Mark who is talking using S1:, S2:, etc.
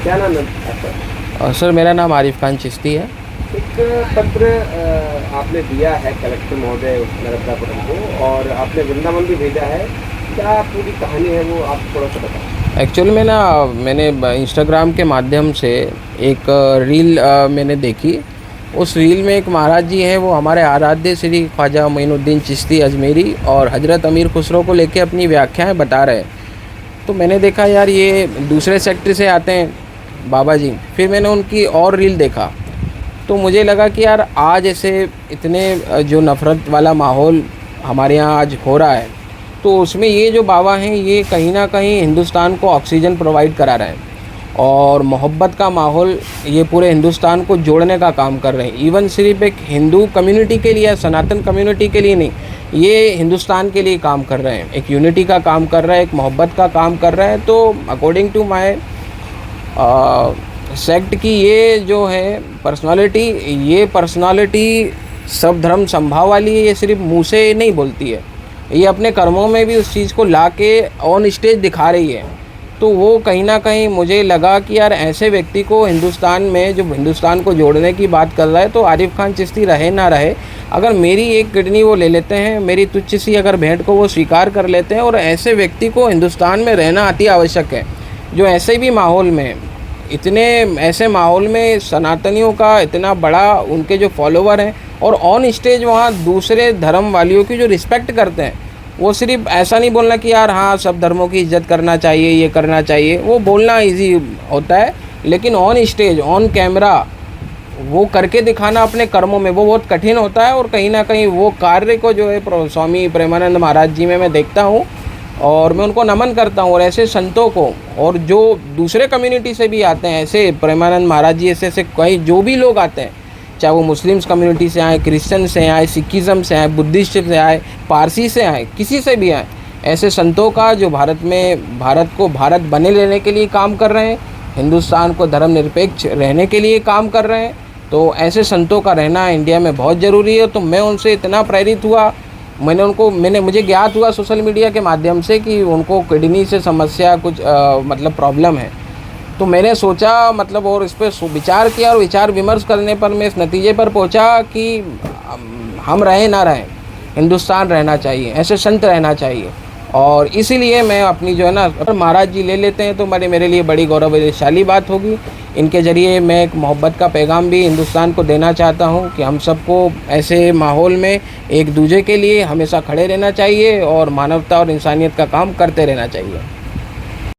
S1: क्या नाम है आपका?
S2: सर मेरा नाम आरिफ खान चिश्ती है।
S1: एक पत्र आपने दिया है कलेक्टर महोदय नर्मदापुरम को, और आपने वृंदावन भी भेजा है। क्या पूरी कहानी है वो आप थोड़ा सा बताएं।
S2: एक्चुअली मैंने इंस्टाग्राम के माध्यम से एक रील मैंने देखी। उस रील में एक महाराज जी हैं, वो हमारे आराध्य श्री ख्वाजा मोइनुद्दीन चिश्ती अजमेरी और हज़रत अमीर खुसरो को लेके अपनी व्याख्याएं बता रहे हैं। तो मैंने देखा यार ये दूसरे सेक्टर से आते हैं बाबा जी। फिर मैंने उनकी और रील देखा तो मुझे लगा कि यार आज ऐसे इतने जो नफ़रत वाला माहौल हमारे यहाँ आज हो रहा है, तो उसमें ये जो बाबा हैं ये कहीं ना कहीं हिंदुस्तान को ऑक्सीजन प्रोवाइड करा रहे हैं और मोहब्बत का माहौल ये पूरे हिंदुस्तान को जोड़ने का काम कर रहे हैं। इवन सिर्फ एक हिंदू कम्युनिटी के लिए, सनातन कम्युनिटी के लिए नहीं, ये हिंदुस्तान के लिए काम कर रहे हैं। एक यूनिटी का काम कर रहा है, एक मोहब्बत का काम कर रहा है। तो अकॉर्डिंग टू माय सेक्ट की ये जो है पर्सनालिटी सब धर्म संभाव वाली है। ये सिर्फ मुँह से नहीं बोलती है, ये अपने कर्मों में भी उस चीज़ को ला के ऑन स्टेज दिखा रही है। तो वो कहीं ना कहीं मुझे लगा कि यार ऐसे व्यक्ति को हिंदुस्तान में, जो हिंदुस्तान को जोड़ने की बात कर रहा है, तो आरिफ खान चिश्ती रहे ना रहे, अगर मेरी एक किडनी वो ले लेते हैं, मेरी तुच्छ सी अगर भेंट को वो स्वीकार कर लेते हैं, और ऐसे व्यक्ति को हिंदुस्तान में रहना अति आवश्यक है। जो ऐसे भी माहौल में, इतने ऐसे माहौल में सनातनियों का इतना बड़ा उनके जो फॉलोवर हैं, और ऑन स्टेज वहाँ दूसरे धर्म वालियों की जो रिस्पेक्ट करते हैं, वो सिर्फ ऐसा नहीं बोलना कि यार हाँ सब धर्मों की इज्जत करना चाहिए, ये करना चाहिए, वो बोलना इजी होता है, लेकिन ऑन स्टेज ऑन कैमरा वो करके दिखाना अपने कर्मों में वो बहुत कठिन होता है। और कहीं ना कहीं वो कार्य को जो है स्वामी प्रेमानंद महाराज जी में मैं देखता हूँ और मैं उनको नमन करता हूँ। और ऐसे संतों को, और जो दूसरे कम्युनिटी से भी आते हैं, ऐसे प्रेमानंद महाराज जी ऐसे कई जो भी लोग आते हैं, चाहे वो मुस्लिम्स कम्युनिटी से आए, क्रिश्चियन से आए, सिखिज़म से आए, बुद्धिस्ट से आए, पारसी से आए, किसी से भी आए, ऐसे संतों का जो भारत को भारत बने लेने के लिए काम कर रहे हैं, हिंदुस्तान को धर्मनिरपेक्ष रहने के लिए काम कर रहे हैं, तो ऐसे संतों का रहना इंडिया में बहुत ज़रूरी है। तो मैं उनसे इतना प्रेरित हुआ, मुझे ज्ञात हुआ सोशल मीडिया के माध्यम से कि उनको किडनी से समस्या कुछ मतलब प्रॉब्लम है। तो मैंने सोचा मतलब, और इस पर विचार किया, और विचार विमर्श करने पर मैं इस नतीजे पर पहुंचा कि हम रहें ना रहें, हिंदुस्तान रहना चाहिए, ऐसे संत रहना चाहिए। और इसीलिए मैं अपनी जो है ना, अगर महाराज जी ले लेते हैं तो मेरे लिए बड़ी गौरवशाली बात होगी। इनके ज़रिए मैं एक मोहब्बत का पैगाम भी हिंदुस्तान को देना चाहता हूं कि हम सबको ऐसे माहौल में एक दूसरे के लिए हमेशा खड़े रहना चाहिए और मानवता और इंसानियत का काम करते रहना चाहिए।